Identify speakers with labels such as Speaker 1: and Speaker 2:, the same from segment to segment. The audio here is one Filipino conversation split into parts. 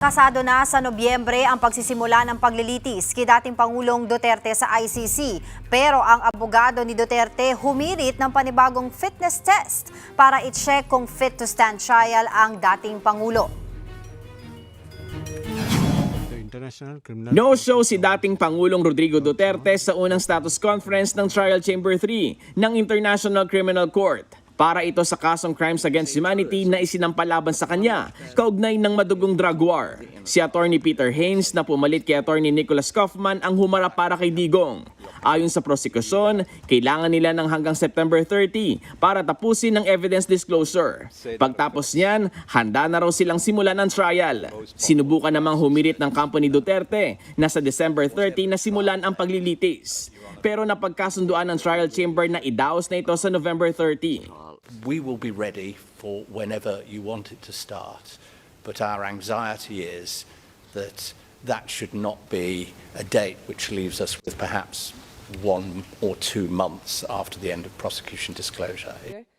Speaker 1: Kasado na sa Nobyembre ang pagsisimula ng paglilitis kay dating Pangulong Duterte sa ICC. Pero ang abogado ni Duterte humirit ng panibagong fitness test para i-check kung fit to stand trial ang dating Pangulo.
Speaker 2: No-show si dating Pangulong Rodrigo Duterte sa unang status conference ng Trial Chamber 3 ng International Criminal Court para ito sa kasong Crimes Against Humanity na isinampalaban sa kanya kaugnay ng madugong drug war. Si Attorney Peter Haynes na pumalit kay Attorney Nicholas Kaufman ang humarap para kay Digong. Ayon sa prosekusyon, kailangan nila ng hanggang September 30 para tapusin ang evidence disclosure. Pagtapos niyan, handa na raw silang simulan ang trial. Sinubukan namang humirit ng kampo ni Duterte na sa December 30 na simulan ang paglilitis. Pero napagkasunduan ng trial chamber na idaos na ito sa November 30.
Speaker 3: We will be ready for whenever you want it to start, but our anxiety is that that should not be a date which leaves us with perhaps 1 or 2 months after the end of prosecution disclosure.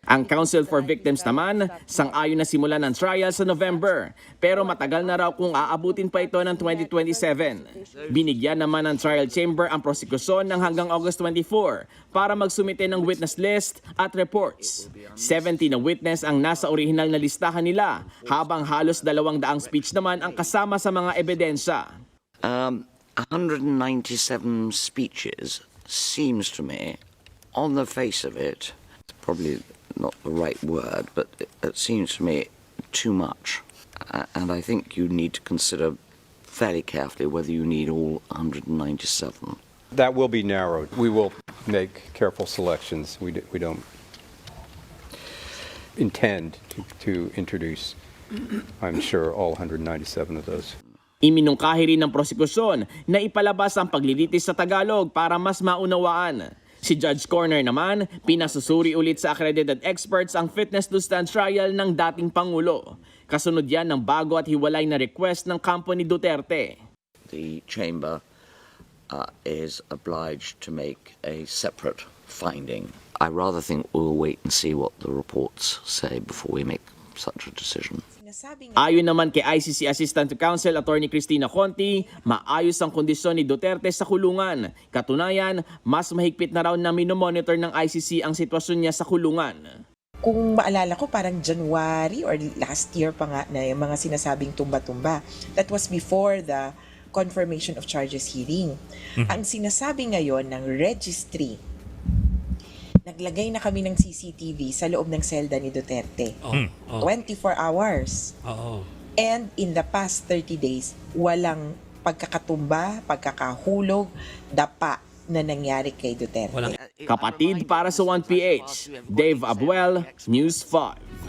Speaker 2: Ang Council for Victims naman, sang-ayon na simulan ng trial sa November, pero matagal na raw kung aabutin pa ito ng 2027. Binigyan naman ng trial chamber ang prosekusyon ng hanggang August 24 para magsumite ng witness list at reports. 70 na witness ang nasa orihinal na listahan nila, habang halos 200 speech naman ang kasama sa mga ebidensya.
Speaker 4: 197 speeches seems to me, on the face of it, probably not the right word, but it seems to me too much. And I think you need to consider fairly carefully whether you need all 197.
Speaker 5: That will be narrowed. We will make careful selections. We don't intend to introduce, I'm sure, all 197 of those.
Speaker 2: Iminungkahi rin ng prosekusyon na ipalabas ang paglilitis sa Tagalog para mas maunawaan. Si Judge Corner naman, pinasusuri ulit sa accredited experts ang fitness to stand trial ng dating Pangulo. Kasunod yan ng bago at hiwalay na request ng kampo ni Duterte.
Speaker 4: The chamber is obliged to make a separate finding. I rather think we'll wait and see what the reports say before we make such a decision.
Speaker 2: Ayon naman kay ICC Assistant to Counsel Attorney Cristina Conti, maayos ang kondisyon ni Duterte sa kulungan. Katunayan, mas mahigpit na raw na minomonitor ng ICC ang sitwasyon niya sa kulungan.
Speaker 6: Kung maalala ko, parang January or last year pa nga na yung mga sinasabing tumba-tumba. That was before the confirmation of charges hearing. Ang sinasabi ngayon ng registry, naglagay na kami ng CCTV sa loob ng selda ni Duterte. 24 hours. And in the past 30 days, walang pagkakatumba, pagkakahulog, dapa na nangyari kay Duterte.
Speaker 2: Kapatid para sa 1PH, Dave Abuel, News 5.